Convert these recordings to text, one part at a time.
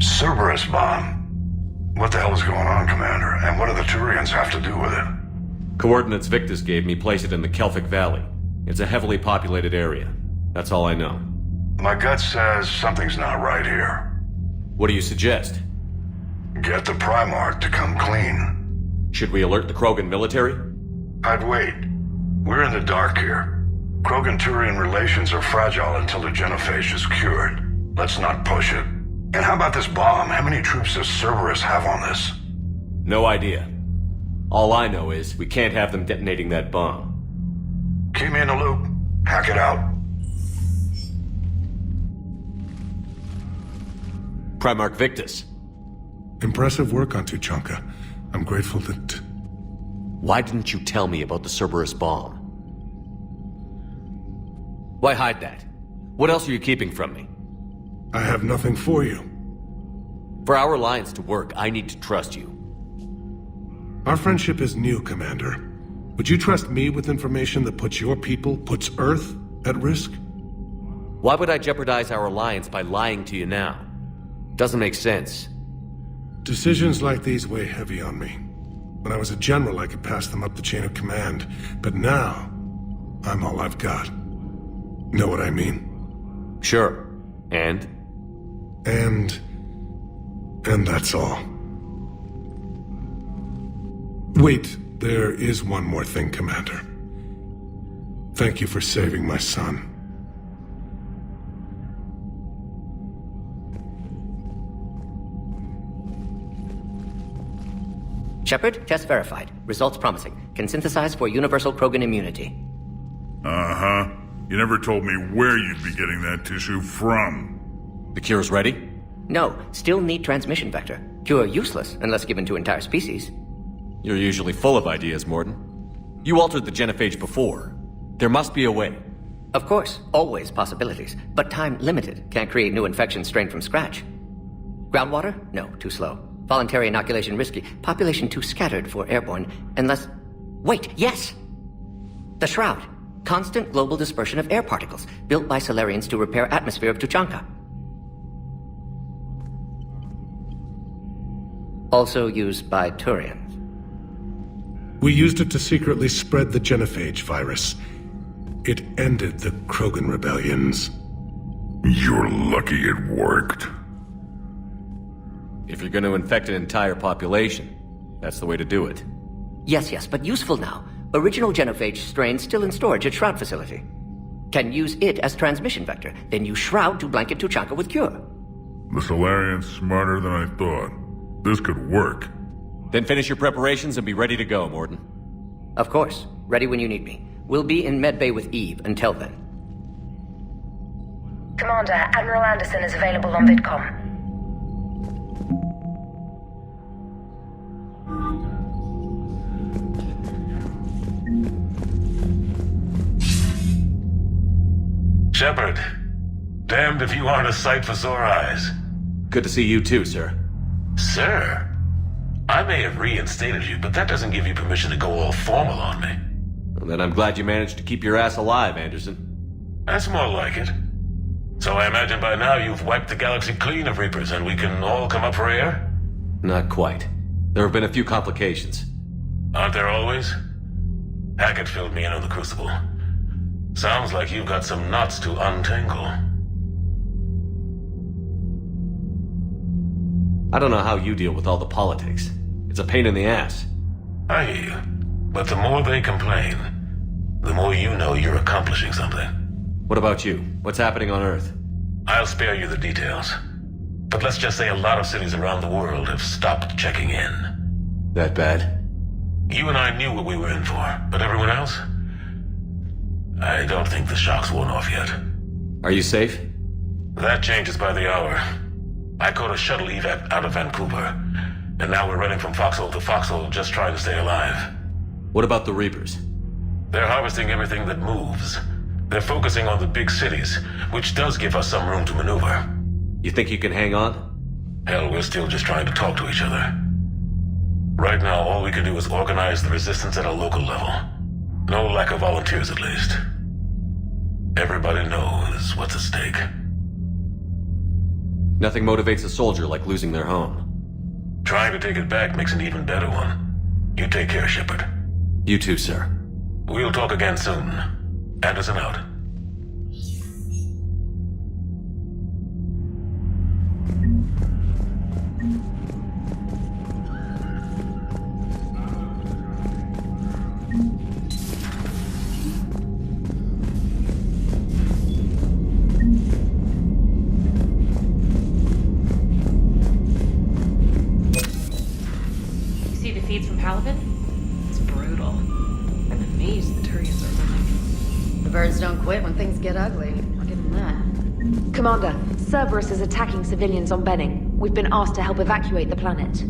Cerberus bomb. What the hell is going on, Commander? And what do the Turians have to do with it? Coordinates Victus gave me place it in the Kelphic Valley. It's a heavily populated area. That's all I know. My gut says something's not right here. What do you suggest? Get the Primarch to come clean. Should we alert the Krogan military? I'd wait. We're in the dark here. Krogan-Turian relations are fragile until the genophage is cured. Let's not push it. And how about this bomb? How many troops does Cerberus have on this? No idea. All I know is we can't have them detonating that bomb. Keep me in the loop. Hack it out. Primarch Victus. Impressive work on Tuchanka. I'm grateful that... Why didn't you tell me about the Cerberus bomb? Why hide that? What else are you keeping from me? I have nothing for you. For our alliance to work, I need to trust you. Our friendship is new, Commander. Would you trust me with information that puts your people, puts Earth, at risk? Why would I jeopardize our alliance by lying to you now? Doesn't make sense. Decisions like these weigh heavy on me. When I was a general, I could pass them up the chain of command. But now, I'm all I've got. Know what I mean? Sure. And that's all. Wait, there is one more thing, Commander. Thank you for saving my son. Shepard, test verified. Results promising. Can synthesize for universal Krogan immunity. Uh-huh. You never told me where you'd be getting that tissue from. the cure's ready? No, still need transmission vector. Cure useless unless given to entire species. You're usually full of ideas, Morden. You altered the genophage before. There must be a way. Of course, always possibilities, but time limited. Can't create new infections strained from scratch. Groundwater? No, too slow. Voluntary inoculation risky. Population too scattered for airborne, unless... Wait, yes! The Shroud. Constant global dispersion of air particles, built by Solarians to repair atmosphere of Tuchanka. Also used by Turians. We used it to secretly spread the genophage virus. It ended the Krogan rebellions. You're lucky it worked. If you're going to infect an entire population, that's the way to do it. Yes, but useful now. Original genophage strain still in storage at Shroud facility. Can use it as transmission vector, then use Shroud to blanket Tuchanka with cure. The Solarian's smarter than I thought. This could work. Then finish your preparations and be ready to go, Morden. Of course. Ready when you need me. We'll be in medbay with Eve until then. Commander, Admiral Anderson is available on VidCom. Shepard, damned if you aren't a sight for sore eyes. Good to see you too, sir. Sir? I may have reinstated you, but that doesn't give you permission to go all formal on me. Well, then I'm glad you managed to keep your ass alive, Anderson. That's more like it. So I imagine by now you've wiped the galaxy clean of Reapers and we can all come up for air? Not quite. There have been a few complications. Aren't there always? Hackett filled me in on the Crucible. Sounds like you've got some knots to untangle. I don't know how you deal with all the politics. It's a pain in the ass. I hear you. But the more they complain, the more you know you're accomplishing something. What about you? What's happening on Earth? I'll spare you the details. But let's just say a lot of cities around the world have stopped checking in. That bad? You and I knew what we were in for, but everyone else? I don't think the shock's worn off yet. Are you safe? That changes by the hour. I caught a shuttle evac out of Vancouver, and now we're running from foxhole to foxhole just trying to stay alive. What about the Reapers? They're harvesting everything that moves. They're focusing on the big cities, which does give us some room to maneuver. You think you can hang on? Hell, we're still just trying to talk to each other. Right now, all we can do is organize the resistance at a local level. No lack of volunteers, at least. Everybody knows what's at stake. Nothing motivates a soldier like losing their home. Trying to take it back makes an even better one. You take care, Shepard. You too, sir. We'll talk again soon. Anderson out. See the feeds from Paladin? It's brutal. I'm amazed the Turians are willing. The birds don't quit when things get ugly. I'll give them that. Commander, Cerberus is attacking civilians on Benning. We've been asked to help evacuate the planet.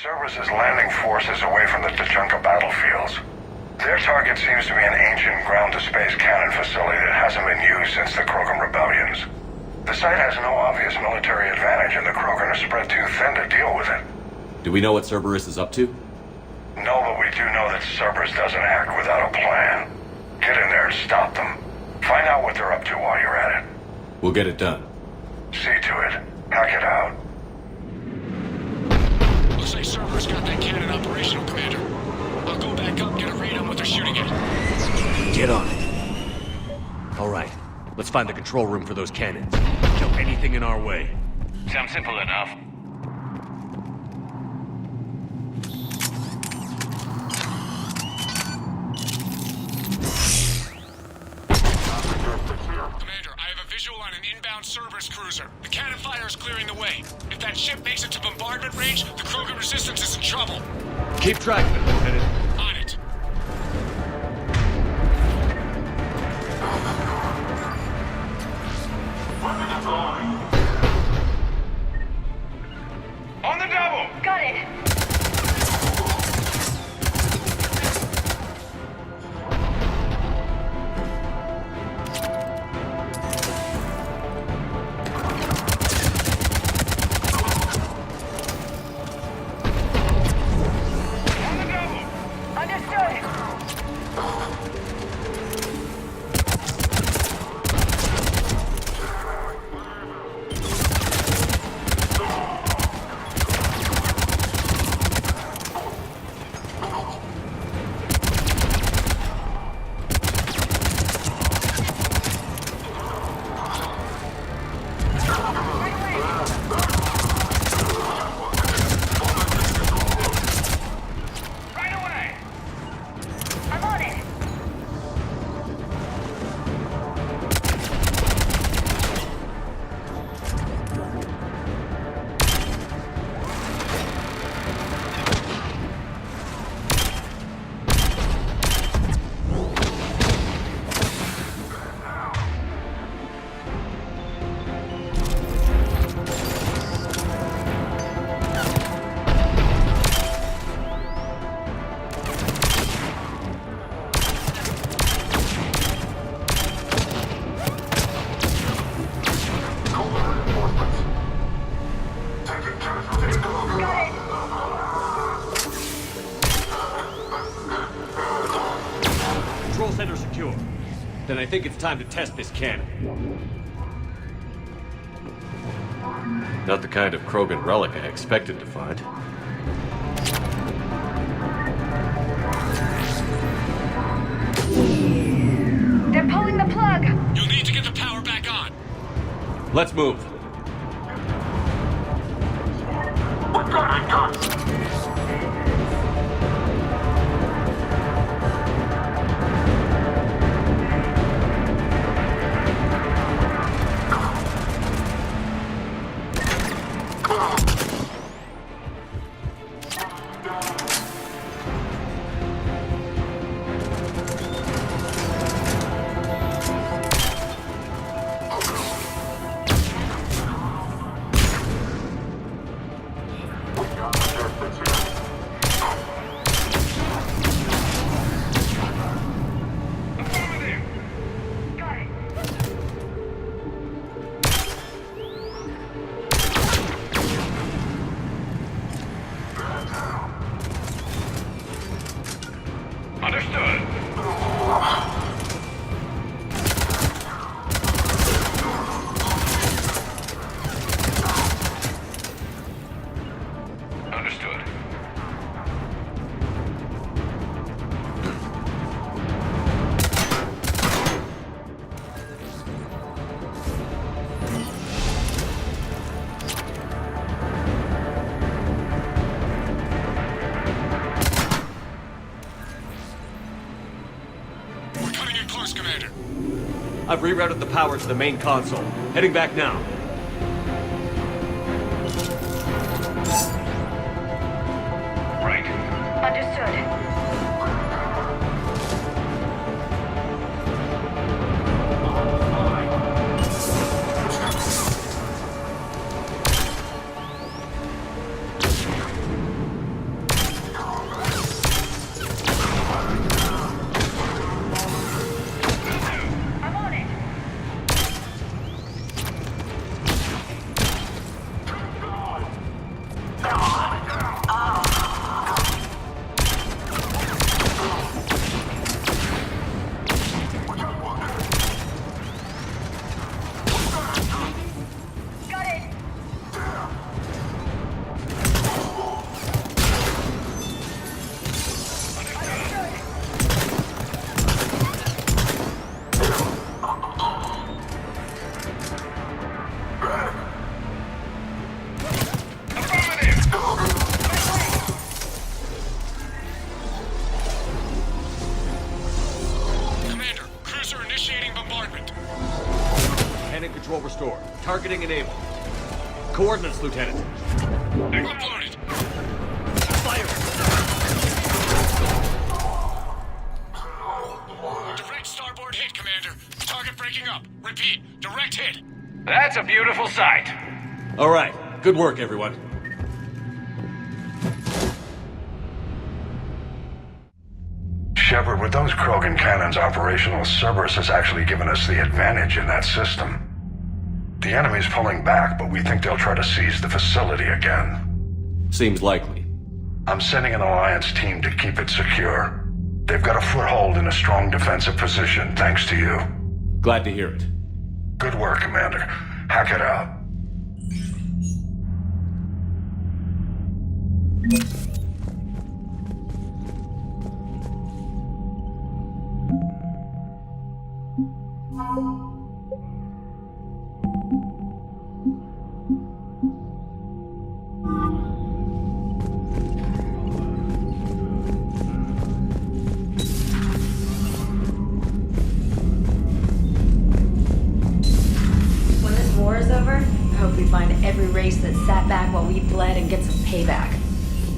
Cerberus is landing forces away from the Tachanka battlefields. Their target seems to be an ancient ground-to-space cannon facility that hasn't been used since the Krogan rebellions. The site has no obvious military advantage, and the Krogan are spread too thin to deal with it. Do we know what Cerberus is up to? No, but we do know that Cerberus doesn't act without a plan. Get in there and stop them. Find out what they're up to while you're at it. We'll get it done. See to it. Hack it out. Looks like Cerberus got that cannon operational, Commander. I'll go back up and get a read on what they're shooting at. Get on it. All right, let's find the control room for those cannons. Kill anything in our way. Sounds simple enough. Commander, I have a visual on an inbound Cerberus cruiser. The cannon fire is clearing the way. If that ship makes it to bombardment range, the Krogan resistance is in trouble. Keep track of it, Lieutenant. On it. On the double! Got it! Then I think it's time to test this cannon. Not the kind of Krogan relic I expected to find. They're pulling the plug! You'll need to get the power back on. Let's move. Commander. I've rerouted the power to the main console. Heading back now. Right. Understood. Control restored. Targeting enabled. Coordinates, Lieutenant. Uploaded. Fire! Direct starboard hit, Commander. Target breaking up. Repeat, direct hit. That's a beautiful sight. All right. Good work, everyone. Shepard, with those Krogan cannons operational, Cerberus has actually given us the advantage in that system. The enemy's pulling back, but we think they'll try to seize the facility again. Seems likely. I'm sending an Alliance team to keep it secure. They've got a foothold in a strong defensive position, thanks to you. Glad to hear it. Good work, Commander. Hack it out. When this war is over, I hope we find every race that sat back while we bled and get some payback.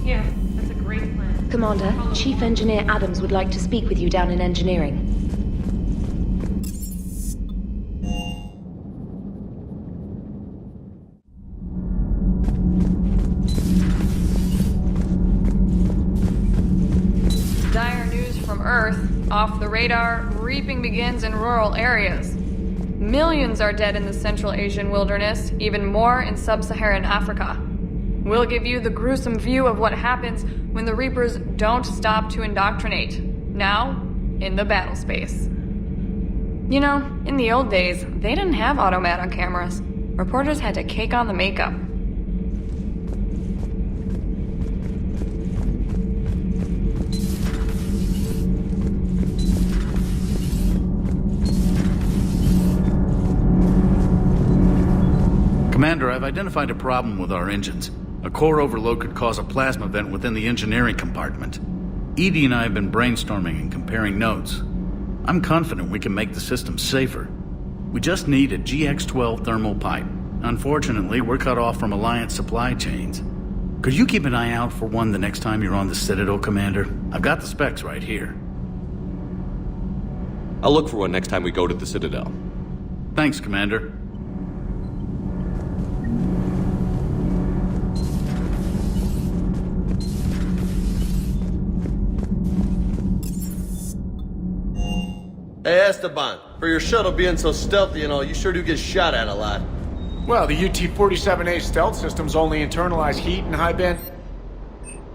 Yeah, that's a great plan. Commander, Chief Engineer Adams would like to speak with you down in engineering. Dire news from Earth. Off the radar, reaping begins in rural areas. Millions are dead in the Central Asian wilderness, even more in sub-Saharan Africa. We'll give you the gruesome view of what happens when the Reapers don't stop to indoctrinate. Now, in the battle space. You know, in the old days, they didn't have automat on cameras. Reporters had to cake on the makeup. Commander, I've identified a problem with our engines. A core overload could cause a plasma vent within the engineering compartment. Edie and I have been brainstorming and comparing notes. I'm confident we can make the system safer. We just need a GX-12 thermal pipe. Unfortunately, we're cut off from Alliance supply chains. Could you keep an eye out for one the next time you're on the Citadel, Commander? I've got the specs right here. I'll look for one next time we go to the Citadel. Thanks, Commander. Hey Esteban, for your shuttle being so stealthy and all, you sure do get shot at a lot. Well, the UT-47A stealth systems only internalize heat and high band.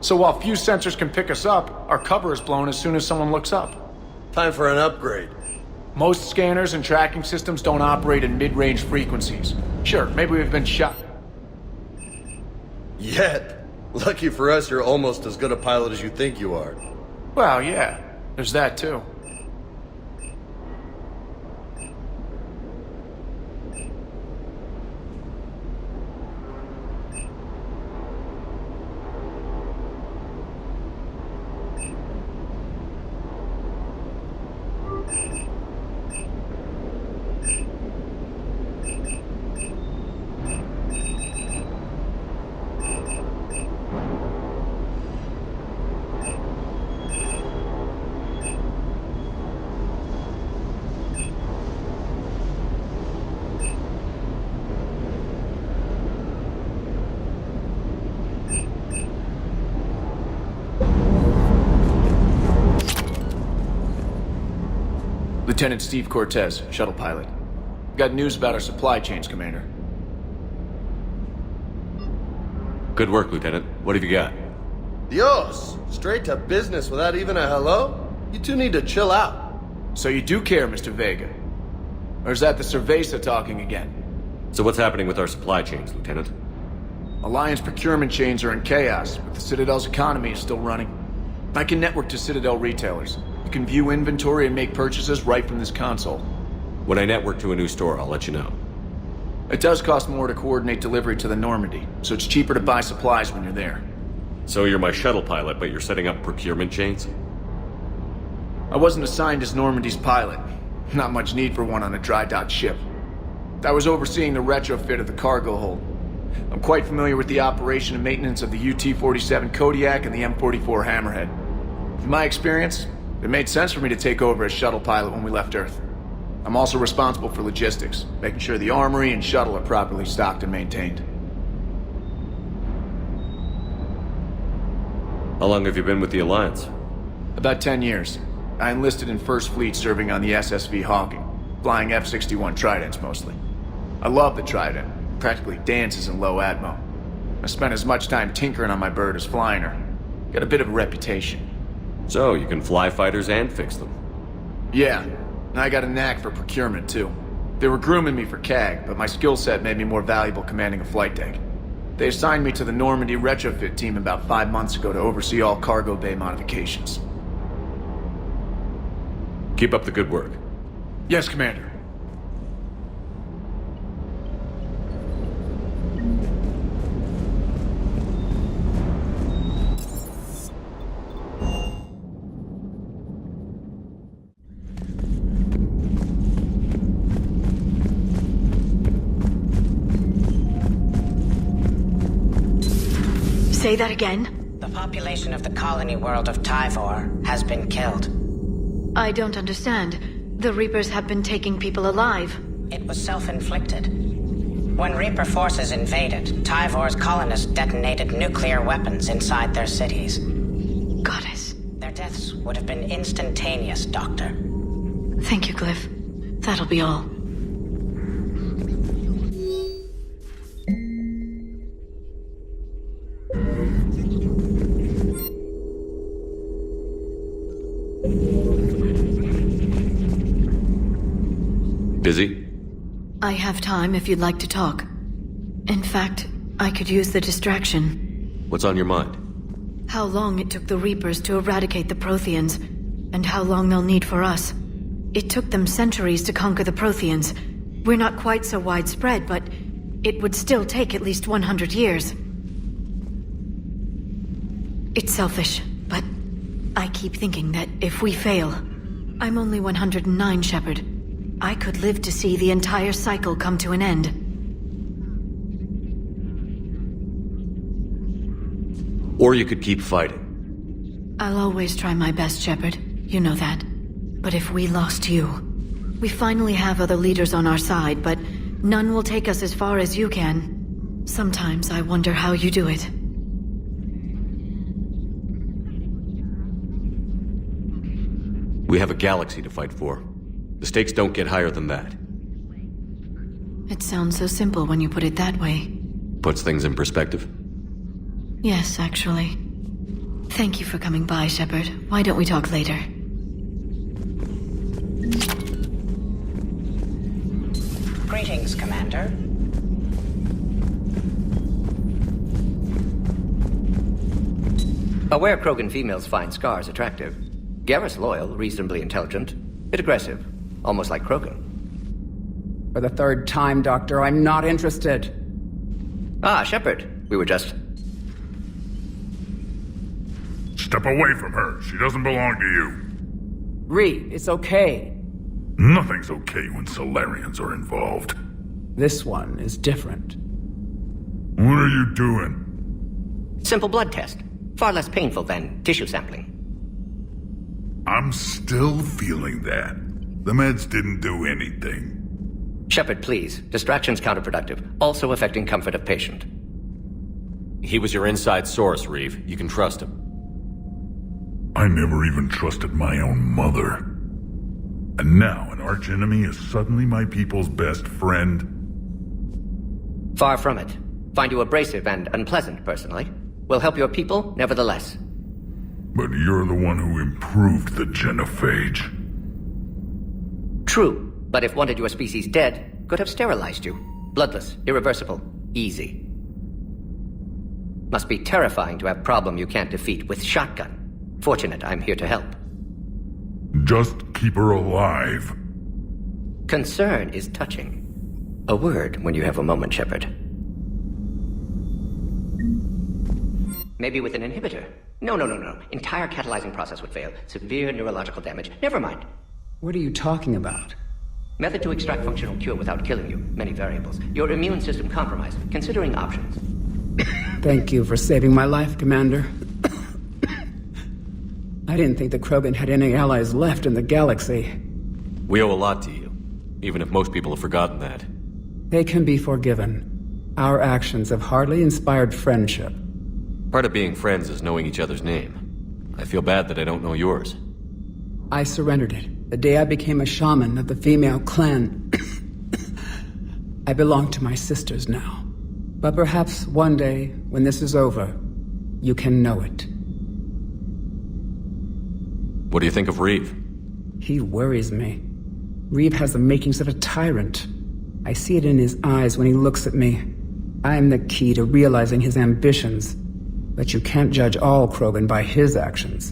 So while few sensors can pick us up, our cover is blown as soon as someone looks up. Time for an upgrade. Most scanners and tracking systems don't operate in mid-range frequencies. Sure, maybe we've been shot. Yet. Lucky for us, you're almost as good a pilot as you think you are. Well, yeah, there's that too. Lieutenant Steve Cortez, shuttle pilot. Got news about our supply chains, Commander. Good work, Lieutenant. What have you got? Dios! Straight to business without even a hello? You two need to chill out. So you do care, Mr. Vega? Or is that the Cerveza talking again? So what's happening with our supply chains, Lieutenant? Alliance procurement chains are in chaos, but the Citadel's economy is still running. I can network to Citadel retailers. You can view inventory and make purchases right from this console. When I network to a new store, I'll let you know. It does cost more to coordinate delivery to the Normandy, so it's cheaper to buy supplies when you're there. So you're my shuttle pilot, but you're setting up procurement chains? I wasn't assigned as Normandy's pilot. Not much need for one on a dry dock ship. I was overseeing the retrofit of the cargo hold. I'm quite familiar with the operation and maintenance of the UT-47 Kodiak and the M44 Hammerhead. In my experience, it made sense for me to take over as shuttle pilot when we left Earth. I'm also responsible for logistics, making sure the armory and shuttle are properly stocked and maintained. How long have you been with the Alliance? About 10 years. I enlisted in First Fleet serving on the SSV Hawking, flying F-61 Tridents mostly. I love the Trident. Practically dances in low atmo. I spent as much time tinkering on my bird as flying her. Got a bit of a reputation. So, you can fly fighters and fix them? Yeah, and I got a knack for procurement too. They were grooming me for CAG, but my skill set made me more valuable commanding a flight deck. They assigned me to the Normandy retrofit team about 5 months ago to oversee all cargo bay modifications. Keep up the good work. Yes, Commander. Say that again? The population of the colony world of Tyvor has been killed. I don't understand. The Reapers have been taking people alive. It was self-inflicted. When Reaper forces invaded, Tyvor's colonists detonated nuclear weapons inside their cities. Goddess. Their deaths would have been instantaneous, Doctor. Thank you, Glyph. That'll be all. busy? I have time if you'd like to talk. In fact, I could use the distraction. What's on your mind? How long it took the Reapers to eradicate the Protheans, and how long they'll need for us. It took them centuries to conquer the Protheans. We're not quite so widespread, but it would still take at least 100 years. It's selfish, but I keep thinking that if we fail... I'm only 109, Shepard. I could live to see the entire cycle come to an end. Or you could keep fighting. I'll always try my best, Shepard. You know that. But if we lost you... We finally have other leaders on our side, but none will take us as far as you can. Sometimes I wonder how you do it. We have a galaxy to fight for. The stakes don't get higher than that. It sounds so simple when you put it that way. Puts things in perspective. Yes, actually. Thank you for coming by, Shepard. Why don't we talk later? Greetings, Commander. Aware Krogan females find scars attractive. Garrus loyal, reasonably intelligent, bit aggressive, almost like Krogan. For the third time, Doctor, I'm not interested. Ah, Shepard. We were just... Step away from her. She doesn't belong to you. Reed, it's okay. Nothing's okay when Solarians are involved. This one is different. What are you doing? Simple blood test. Far less painful than tissue sampling. I'm still feeling that. The meds didn't do anything. Shepard, please. Distraction's counterproductive, also affecting comfort of patient. He was your inside source, Reeve. You can trust him. I never even trusted my own mother. And now an archenemy is suddenly my people's best friend? Far from it. Find you abrasive and unpleasant, personally. Will help your people, nevertheless. But you're the one who improved the genophage. True, but if wanted your species dead, could have sterilized you. Bloodless, irreversible, easy. Must be terrifying to have problem you can't defeat with shotgun. Fortunate I'm here to help. Just keep her alive. Concern is touching. A word when you have a moment, Shepard. Maybe with an inhibitor. No. Entire catalyzing process would fail. Severe neurological damage. Never mind. What are you talking about? Method to extract functional cure without killing you. Many variables. Your immune system compromised. Considering options. Thank you for saving my life, Commander. I didn't think the Krogan had any allies left in the galaxy. We owe a lot to you, even if most people have forgotten that. They can be forgiven. Our actions have hardly inspired friendship. Part of being friends is knowing each other's name. I feel bad that I don't know yours. I surrendered it the day I became a shaman of the female clan. I belong to my sisters now. But perhaps one day, when this is over, you can know it. What do you think of Reeve? He worries me. Reeve has the makings of a tyrant. I see it in his eyes when he looks at me. I'm the key to realizing his ambitions. But you can't judge all Krogan by his actions.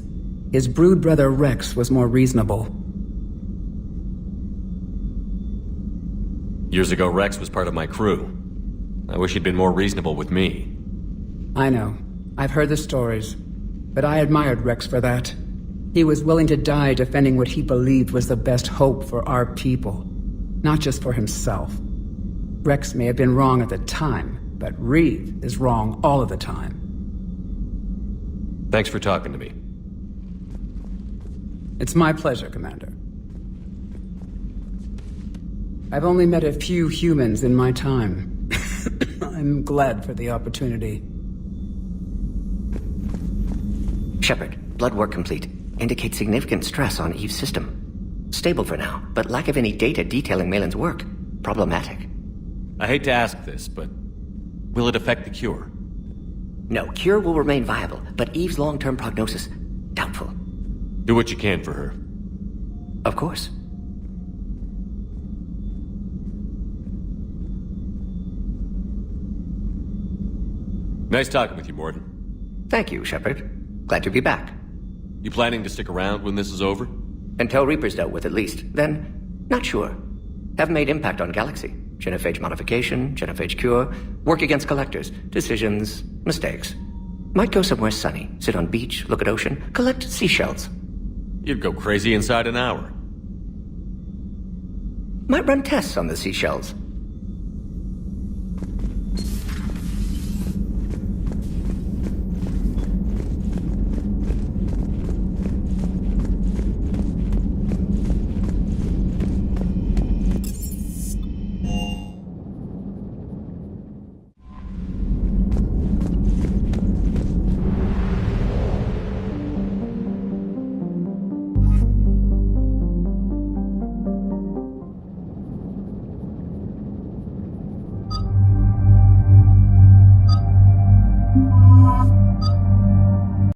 His brood brother Rex was more reasonable. Years ago, Rex was part of my crew. I wish he'd been more reasonable with me. I know. I've heard the stories. But I admired Rex for that. He was willing to die defending what he believed was the best hope for our people. Not just for himself. Rex may have been wrong at the time, but Reeve is wrong all of the time. Thanks for talking to me. It's my pleasure, Commander. I've only met a few humans in my time. I'm glad for the opportunity. Shepard, blood work complete. Indicates significant stress on Eve's system. Stable for now, but lack of any data detailing Malin's work. Problematic. I hate to ask this, but will it affect the cure? No, cure will remain viable, but Eve's long-term prognosis, doubtful. Do what you can for her. Of course. Nice talking with you, Morton. Thank you, Shepard. Glad to be back. You planning to stick around when this is over? Until Reaper's dealt with, at least. Then, not sure. Have made impact on Galaxy. Genophage modification, genophage cure, work against collectors, decisions, mistakes. Might go somewhere sunny, sit on beach, look at ocean, collect seashells. You'd go crazy inside an hour. Might run tests on the seashells.